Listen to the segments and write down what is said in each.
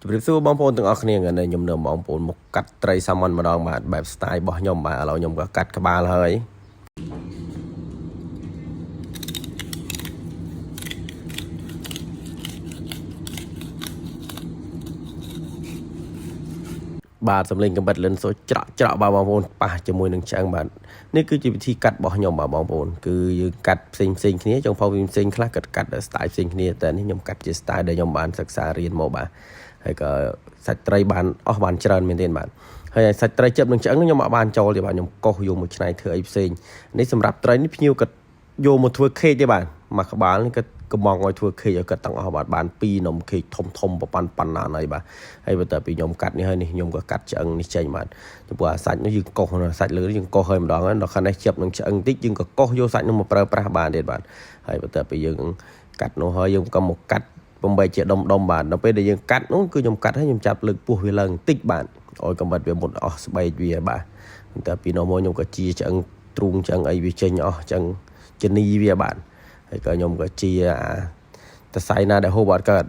ជម្រាបសួរបងប្អូនទាំងអស់គ្នាថ្ងៃនេះខ្ញុំនៅបងប្អូនមកកាត់ត្រីសាម៉ុនម្ដងបាទបែប style របស់ខ្ញុំបាទឥឡូវខ្ញុំក៏កាត់ក្បាលហើយបាទសម្លេងកំបិតលិនសូច្រកបាទបងប្អូនប៉ះជាមួយនឹងឆ្អឹងបាទនេះគឺជាវិធីកាត់របស់ខ្ញុំបាទបងប្អូនគឺយើងកាត់ផ្សេងគ្នាចុងភៅផ្សេងខ្លះកាត់style ផ្សេងគ្នាតែនេះខ្ញុំកាត់ជា style ដែលខ្ញុំបានសិក្សារៀនមកបាទហើយក៏សាច់ត្រីបានអស់បានច្រើនមែនទេបាទហើយសាច់ត្រីចិត្តនឹងឆ្អឹងខ្ញុំអត់បានចូលទេបាទខ្ញុំកោសយកមកឆ្នៃធ្វើអីផ្សេងនេះសម្រាប់ត្រីនេះភ្ញៀវគាត់យកមកធ្វើខេកទេបាទមកក្បាលនេះគាត់កំងឲ្យធ្វើខេកឲ្យគាត់ទាំងអស់បាទបាន2នំខេកធំប្រប៉ុណ្ណាហើយបាទហើយបន្ទាប់ពីខ្ញុំកាត់នេះហើយនេះខ្ញុំក៏កាត់ឆ្អឹងនេះចេញបាទចំពោះអាសាច់នោះយើងកោសសាច់លើយើងកោសហើយម្ដងហើយដល់ខាងនេះជាប់នឹងឆ្អឹងតិចយើងក៏កោសយកសាច់នោះមកប្រើប្រាស់បានទៀតបាទហើយបន្ទាប់ពីយើងកាត់នោះហើយយើងក៏មកកាត់បំបីជាដុំបាទដល់ពេលដែលយើងកាត់នោះគឺខ្ញុំកាត់ហើយខ្ញុំចាប់លើកពោះវាឡើងតិចបាទឲ្យកំបិតវាមុតអស់ស្បែកវាបាទបន្ទាប់ពីនោះមកខ្ញុំក៏ជាឆ្អឹងទ្រូងឆ្អឹងអីវាចេញអស់ឆ្អឹងជនីវាបាទហើយក៏ខ្ញុំក៏ជាតសៃណាដែលហូបអត់កើត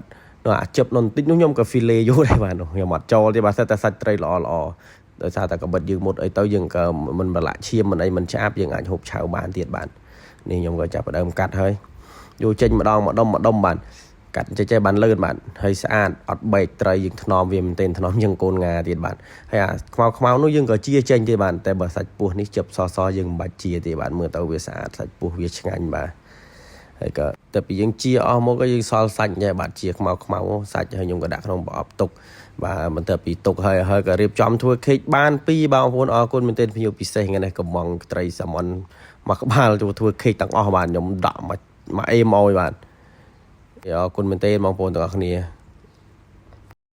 នោះអាជិបនោះបន្តិចនោះខ្ញុំក៏ filet យកដែរបាទខ្ញុំអត់ចូលទេបាទតែសាច់ត្រីល្អដោយសារតែកំបិតយើងមុតអីទៅយើងក៏មិនប្រឡាក់ឈាមមិនអីមិនឆ្អាបយើងអាចហូបឆៅបានទៀតបាទនេះខ្ញុំក៏ចាប់ផ្ដើមកាត់ហើយយកចេញម្ដងបាទកាត់ចេះបានលឿនបាទហើយស្អាតអត់បែកត្រីយើងថ្នមវាមែនទែនថ្នមជាងកូនងាទៀតបាទហើយអាខ្មៅនោះយើងក៏ជាចេញទេបាទតែបើសាច់ពោះនេះជិបសយើងមិនបាច់ជាទេបាទមើលទៅវាស្អាតសាច់ពោះវាឆ្ងាញ់បាទហើយក៏តែពីយើងជាអស់មកក៏យើងសល់សាច់ដែរបាទជាខ្មៅសាច់ហើយខ្ញុំក៏ដាក់ក្នុងប្រអប់ទុកបាទបន្ទាប់ពីទុកហើយក៏រៀបចំធ្វើខេកបាន2បងប្អូនអរគុណមែនទែនភ្ញៀវពិសេសថ្ងៃនេះកំងត្រីសាម៉ុនមកក្បាលចូលធ្វើខេកទាំងអស់បាទខ្ញុំដាក់មកអេមអយបាទអរគុណមែនទែនបងប្អូនទាំងអស់គ្នា